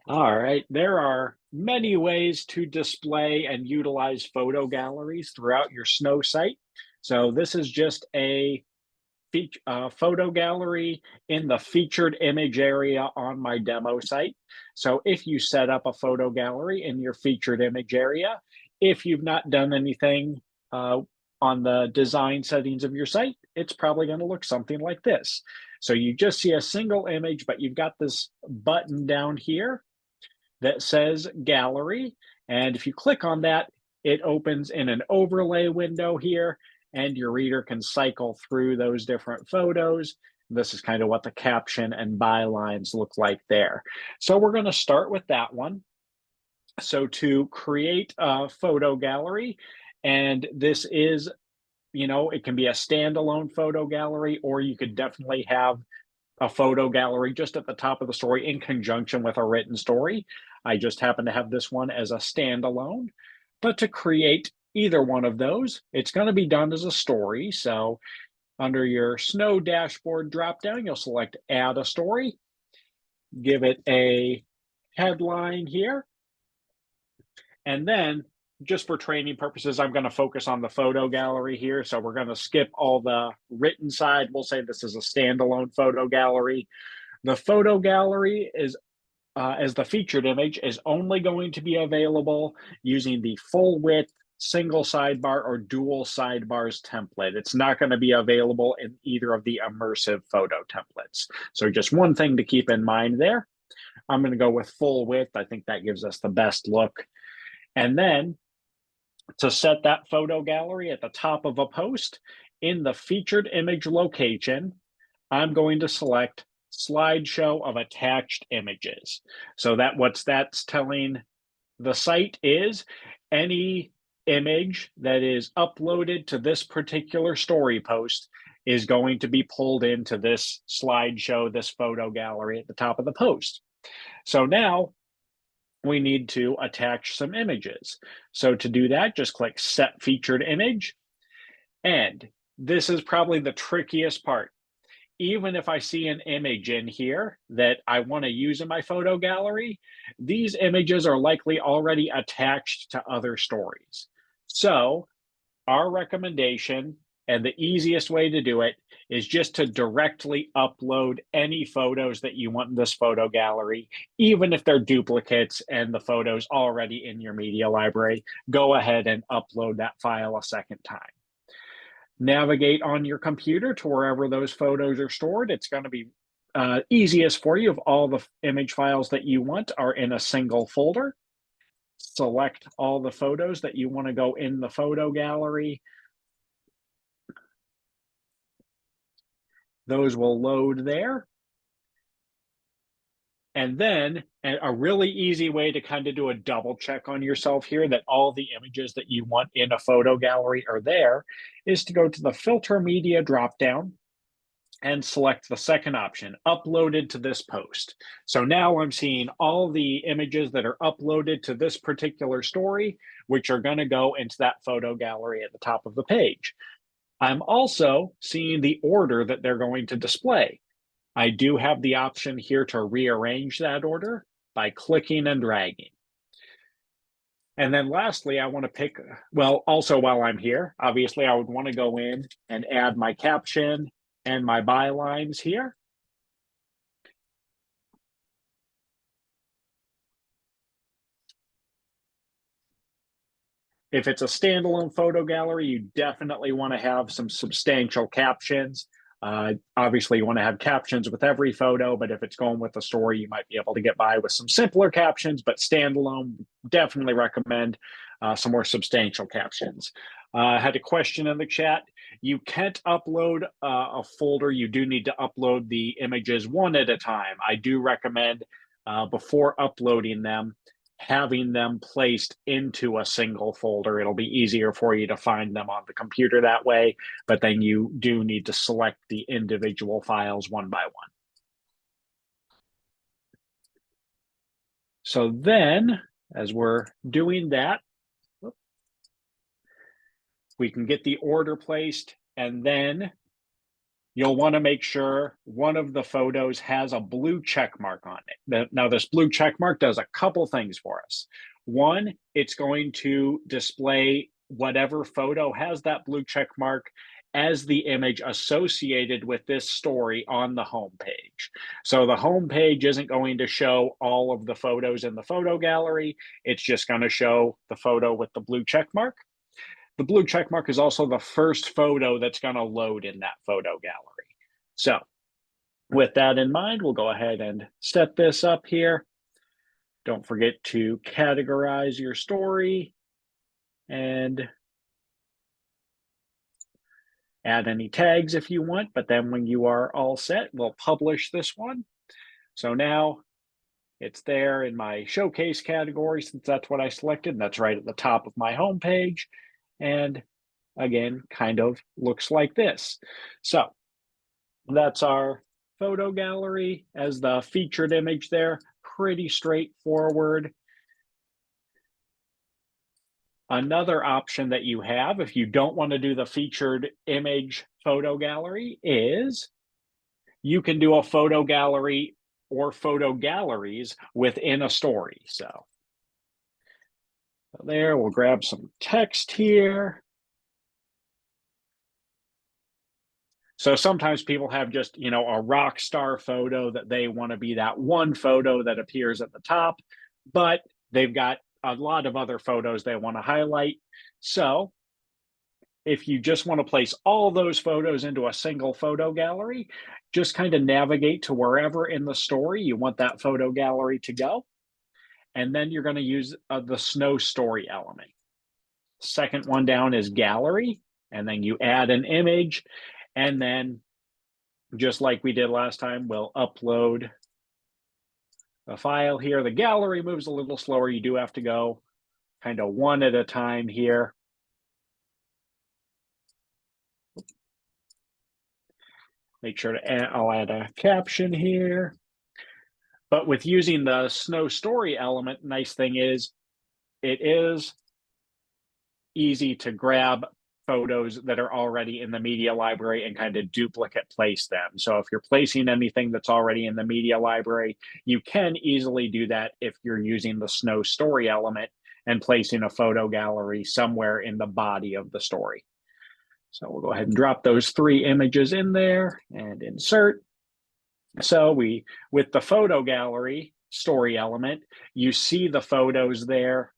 All right, there are many ways to display and utilize photo galleries throughout your SNO site. So this is just a photo gallery in the featured image area on my demo site. So if you set up a photo gallery in your featured image area, if you've not done anything uh, on the design settings of your site, it's probably going to look something like this. So you just see a single image, but you've got this button down here that says gallery. And if you click on that, it opens in an overlay window here, and your reader can cycle through those different photos. This is kind of what the caption and bylines look like there. So we're going to start with that one. So to create a photo gallery, and this is, it can be a standalone photo gallery, or you could definitely have a photo gallery just at the top of the story in conjunction with a written story. I just happen to have this one as a standalone. But to create either one of those, it's going to be done as a story. So under your SNO dashboard dropdown, you'll select Add a Story, give it a headline here, and then just for training purposes, I'm going to focus on the photo gallery here. So we're going to skip all the written side. We'll say this is a standalone photo gallery. The photo gallery is, as the featured image, is only going to be available using the full width single sidebar or dual sidebars template. It's not going to be available in either of the immersive photo templates. So just one thing to keep in mind there. I'm going to go with full width. I think that gives us the best look. And then to set that photo gallery at the top of a post in the featured image location, I'm going to select slideshow of attached images. So that's telling the site is any image that is uploaded to this particular story post is going to be pulled into this slideshow, this photo gallery at the top of the post. So now we need to attach some images. So to do that, just click Set Featured Image. And this is probably the trickiest part. Even if I see an image in here that I want to use in my photo gallery, these images are likely already attached to other stories. So our recommendation, and the easiest way to do it, is just to directly upload any photos that you want in this photo gallery, even if they're duplicates and the photo's already in your media library. Go ahead and upload that file a second time. Navigate on your computer to wherever those photos are stored. It's going to be easiest for you if all the image files that you want are in a single folder. Select all the photos that you want to go in the photo gallery. Those will load there. And then a really easy way to kind of do a double check on yourself here that all the images that you want in a photo gallery are there is to go to the Filter Media dropdown and select the second option, Uploaded to this post. So now I'm seeing all the images that are uploaded to this particular story, which are going to go into that photo gallery at the top of the page. I'm also seeing the order that they're going to display. I do have the option here to rearrange that order by clicking and dragging. And then lastly, I want to pick, well, also while I'm here, obviously I would want to go in and add my caption and my bylines here. If it's a standalone photo gallery, you definitely want to have some substantial captions. Obviously, you want to have captions with every photo, but if it's going with a story, you might be able to get by with some simpler captions, but standalone, definitely recommend some more substantial captions. I had a question in the chat. You can't upload a folder. You do need to upload the images one at a time. I do recommend before uploading them, having them placed into a single folder. It'll be easier for you to find them on the computer that way, but then you do need to select the individual files one by one. So then, as we're doing that, we can get the order placed, and then you'll want to make sure one of the photos has a blue check mark on it. Now, this blue check mark does a couple things for us. One, it's going to display whatever photo has that blue check mark as the image associated with this story on the home page. So the home page isn't going to show all of the photos in the photo gallery. It's just going to show the photo with the blue check mark. The blue check mark is also the first photo that's going to load in that photo gallery. So with that in mind, we'll go ahead and set this up here. Don't forget to categorize your story and add any tags if you want, but then when you are all set, we'll publish this one. So now it's there in my showcase category since that's what I selected, and that's right at the top of my home page. And again, kind of looks like this. So that's our photo gallery as the featured image there. Pretty straightforward. Another option that you have, if you don't want to do the featured image photo gallery, is you can do a photo gallery or photo galleries within a story. So there, we'll grab some text here. So sometimes people have just, a rock star photo that they want to be that one photo that appears at the top, but they've got a lot of other photos they want to highlight. So if you just want to place all those photos into a single photo gallery, just kind of navigate to wherever in the story you want that photo gallery to go. And then you're going to use the SNO story element. Second one down is gallery, and then you add an image. And then, just like we did last time, we'll upload a file here. The gallery moves a little slower. You do have to go kind of one at a time here. Make sure to add, I'll add a caption here. But with using the SNO story element, nice thing is it is easy to grab photos that are already in the media library and kind of duplicate place them. So if you're placing anything that's already in the media library, you can easily do that if you're using the SNO story element and placing a photo gallery somewhere in the body of the story. So we'll go ahead and drop those 3 images in there and insert. So with the photo gallery story element, you see the photos there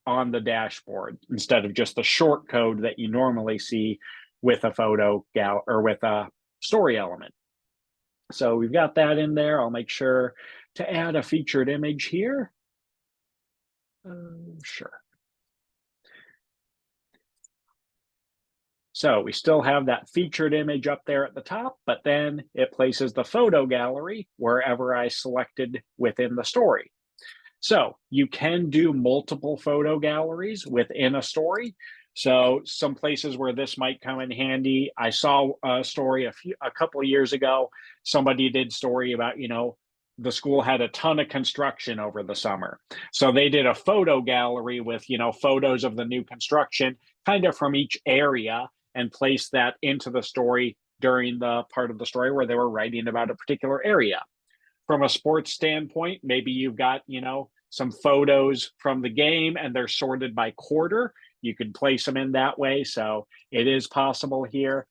on the dashboard instead of just the short code that you normally see with a photo or with a story element. So we've got that in there. I'll make sure to add a featured image here. Sure. So we still have that featured image up there at the top, but then it places the photo gallery wherever I selected within the story. So you can do multiple photo galleries within a story. So some places where this might come in handy, I saw a story a couple of years ago. Somebody did story about, the school had a ton of construction over the summer. So they did a photo gallery with, photos of the new construction kind of from each area and placed that into the story during the part of the story where they were writing about a particular area. From a sports standpoint, maybe you've got, some photos from the game and they're sorted by quarter. You could place them in that way. So it is possible here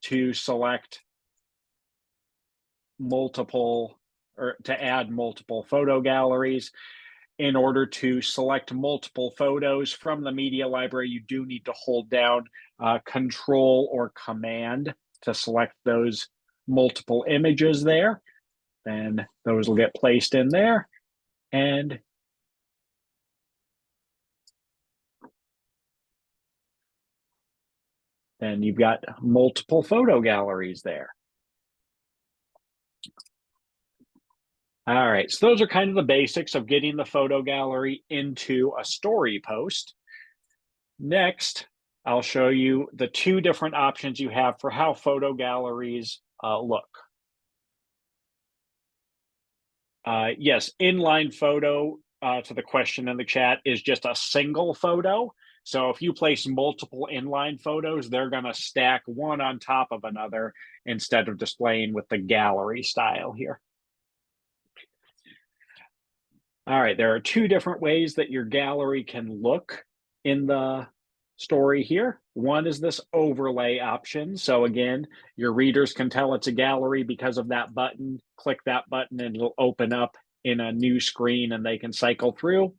to select multiple or to add multiple photo galleries. In order to select multiple photos from the media library, you do need to hold down Control or Command to select those multiple images there. Then those will get placed in there. And then you've got multiple photo galleries there. All right, so those are kind of the basics of getting the photo gallery into a story post. Next, I'll show you the 2 different options you have for how photo galleries look. Yes, inline photo, to the question in the chat, is just a single photo. So if you place multiple inline photos, they're going to stack one on top of another instead of displaying with the gallery style here. All right, there are two different ways that your gallery can look in the story here. One is this overlay option. So again, your readers can tell it's a gallery because of that button. Click that button and it'll open up in a new screen and they can cycle through.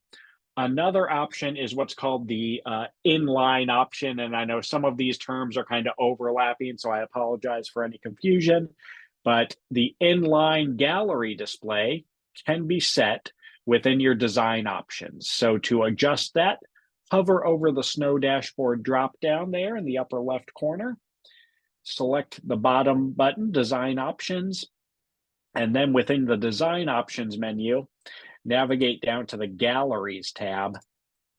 Another option is what's called the inline option. And I know some of these terms are kind of overlapping, so I apologize for any confusion. But the inline gallery display can be set within your design options. So to adjust that, hover over the SNO dashboard drop down there in the upper left corner, select the bottom button, Design Options, and then within the Design Options menu, navigate down to the Galleries tab.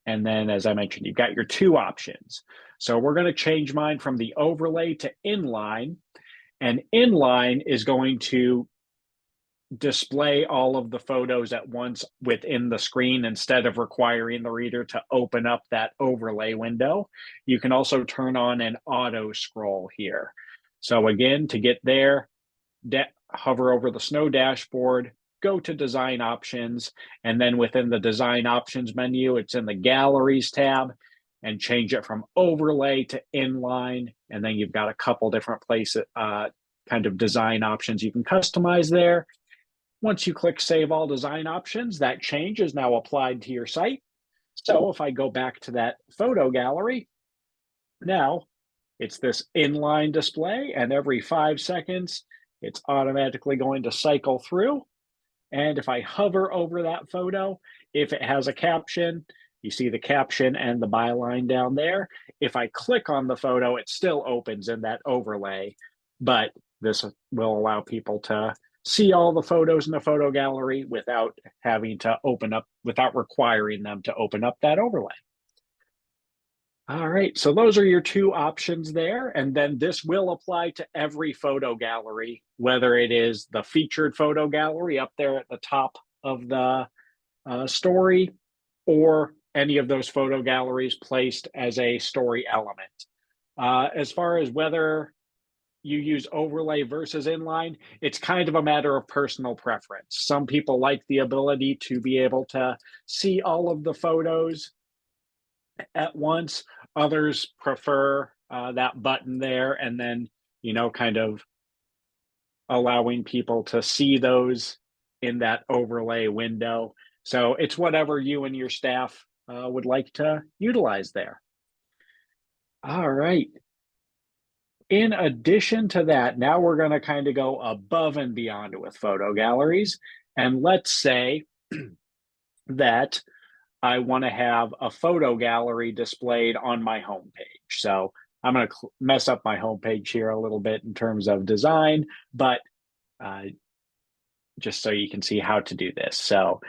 And then, as I mentioned, you've got your two options. So we're going to change mine from the overlay to inline. And inline is going to display all of the photos at once within the screen instead of requiring the reader to open up that overlay window. You can also turn on an auto scroll here. So again, to get there, hover over the SNO dashboard, go to Design Options, and then within the Design Options menu, it's in the Galleries tab, and change it from overlay to inline. And then you've got a couple different places, kind of design options you can customize there. Once you click Save All Design Options, that change is now applied to your site. So if I go back to that photo gallery, now it's this inline display, and every 5 seconds, it's automatically going to cycle through. And if I hover over that photo, if it has a caption, you see the caption and the byline down there. If I click on the photo, it still opens in that overlay, but this will allow people to see all the photos in the photo gallery without having to open up, without requiring them to open up that overlay. All right, so those are your two options there. And then this will apply to every photo gallery, whether it is the featured photo gallery up there at the top of the story, or any of those photo galleries placed as a story element. As far as whether you use overlay versus inline, it's kind of a matter of personal preference. Some people like the ability to be able to see all of the photos at once. Others prefer that button there, and then, kind of allowing people to see those in that overlay window. So it's whatever you and your staff would like to utilize there. All right. In addition to that, now we're going to kind of go above and beyond with photo galleries. And let's say that I want to have a photo gallery displayed on my homepage. So I'm going to mess up my homepage here a little bit in terms of design, but just so you can see how to do this. So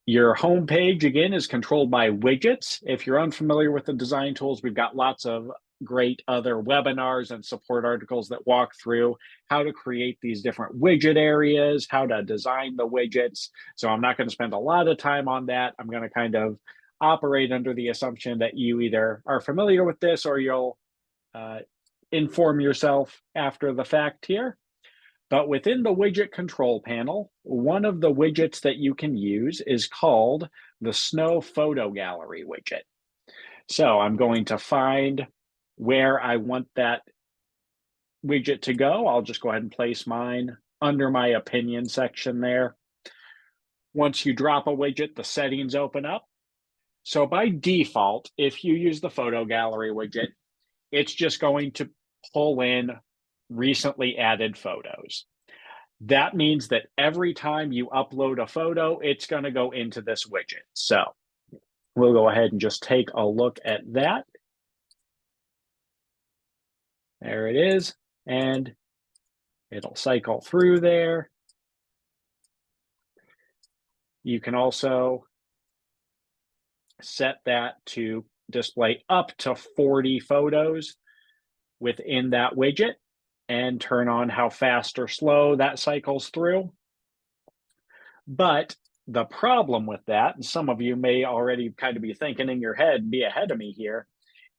your homepage, again, is controlled by widgets. If you're unfamiliar with the design tools, we've got lots of great other webinars and support articles that walk through how to create these different widget areas, how to design the widgets. So I'm not going to spend a lot of time on that. I'm going to kind of operate under the assumption that you either are familiar with this or you'll inform yourself after the fact here. But within the widget control panel, one of the widgets that you can use is called the SNO Photo Gallery widget. So I'm going to find where I want that widget to go. I'll just go ahead and place mine under my opinion section there. Once you drop a widget, the settings open up. So by default, if you use the photo gallery widget, it's just going to pull in recently added photos. That means that every time you upload a photo, it's going to go into this widget. So we'll go ahead and just take a look at that. There it is, and it'll cycle through there. You can also set that to display up to 40 photos within that widget and turn on how fast or slow that cycles through. But the problem with that, and some of you may already kind of be thinking in your head, be ahead of me here,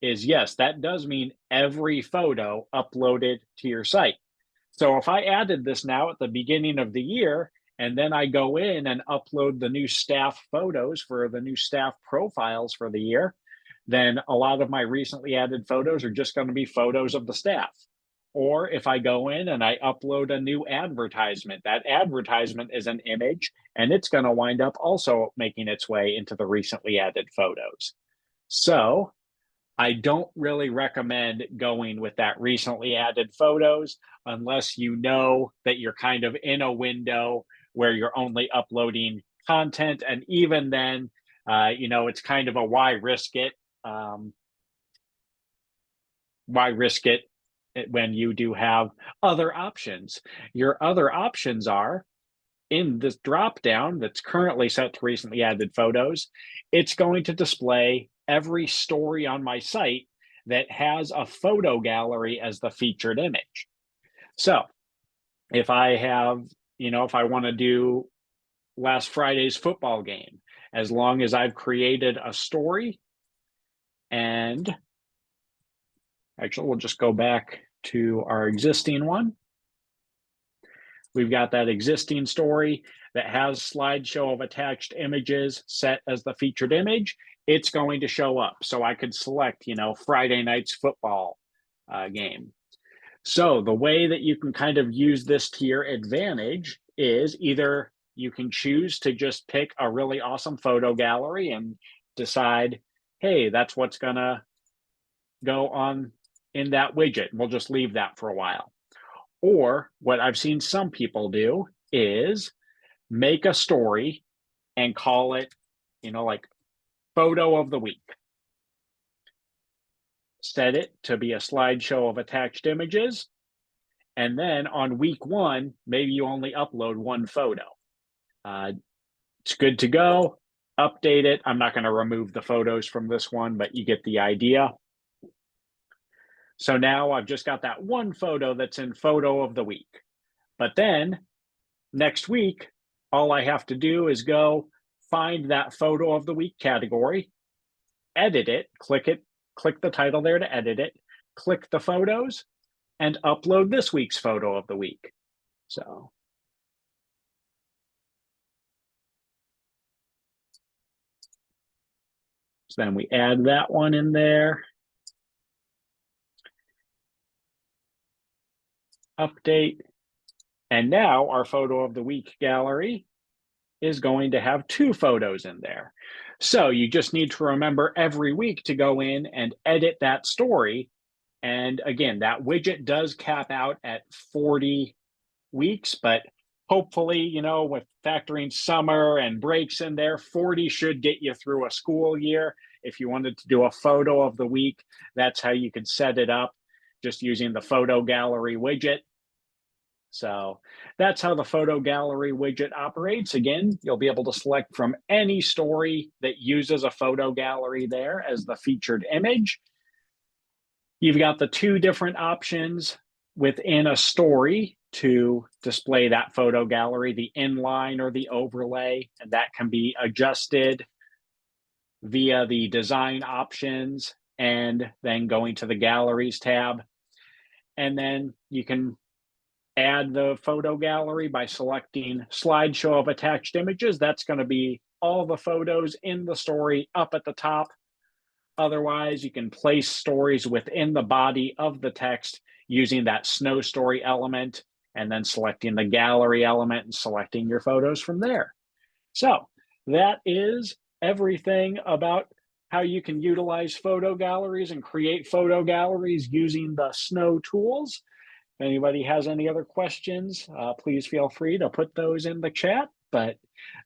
is yes, that does mean every photo uploaded to your site. So if I added this now at the beginning of the year, and then I go in and upload the new staff photos for the new staff profiles for the year, then a lot of my recently added photos are just going to be photos of the staff. Or if I go in and I upload a new advertisement, that advertisement is an image and it's going to wind up also making its way into the recently added photos. So I don't really recommend going with that recently added photos unless you know that you're kind of in a window where you're only uploading content. And even then, it's kind of a why risk it? Um, why risk it when you do have other options? Your other options are in this drop down that's currently set to recently added photos, it's going to display every story on my site that has a photo gallery as the featured image. So if I have, if I want to do last Friday's football game, as long as I've created a story, and actually we'll just go back to our existing one. We've got that existing story that has slideshow of attached images set as the featured image. It's going to show up. So I could select, Friday night's football game. So the way that you can kind of use this to your advantage is either you can choose to just pick a really awesome photo gallery and decide, hey, that's what's going to go on in that widget. We'll just leave that for a while. Or what I've seen some people do is make a story and call it, like photo of the week. Set it to be a slideshow of attached images. And then on week one, maybe you only upload one photo. It's good to go. Update it. I'm not going to remove the photos from this one, but you get the idea. So now I've just got that one photo that's in photo of the week. But then next week, all I have to do is go find that photo of the week category, edit it, click the title there to edit it, click the photos, and upload this week's photo of the week. So then we add that one in there. Update. And now our photo of the week gallery is going to have two photos in there. So you just need to remember every week to go in and edit that story. And again, that widget does cap out at 40 weeks, but hopefully, with factoring summer and breaks in there, 40 should get you through a school year. If you wanted to do a photo of the week, that's how you could set it up, just using the photo gallery widget. So that's how the photo gallery widget operates. Again, you'll be able to select from any story that uses a photo gallery there as the featured image. You've got the two different options within a story to display that photo gallery, the inline or the overlay, and that can be adjusted via the design options and then going to the galleries tab. And then you can add the photo gallery by selecting slideshow of attached images. That's going to be all the photos in the story up at the top. Otherwise, you can place stories within the body of the text using that SNO story element and then selecting the gallery element and selecting your photos from there. So that is everything about how you can utilize photo galleries and create photo galleries using the SNO tools. If anybody has any other questions, please feel free to put those in the chat. But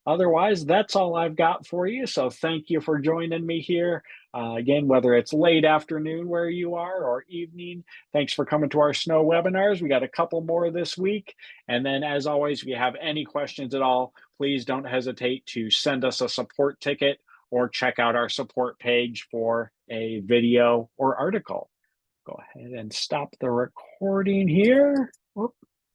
otherwise, that's all I've got for you. So thank you for joining me here. Again, whether it's late afternoon where you are or evening, thanks for coming to our SNO webinars. We got a couple more this week. And then as always, if you have any questions at all, please don't hesitate to send us a support ticket or check out our support page for a video or article. Go ahead and stop the recording here. Whoop.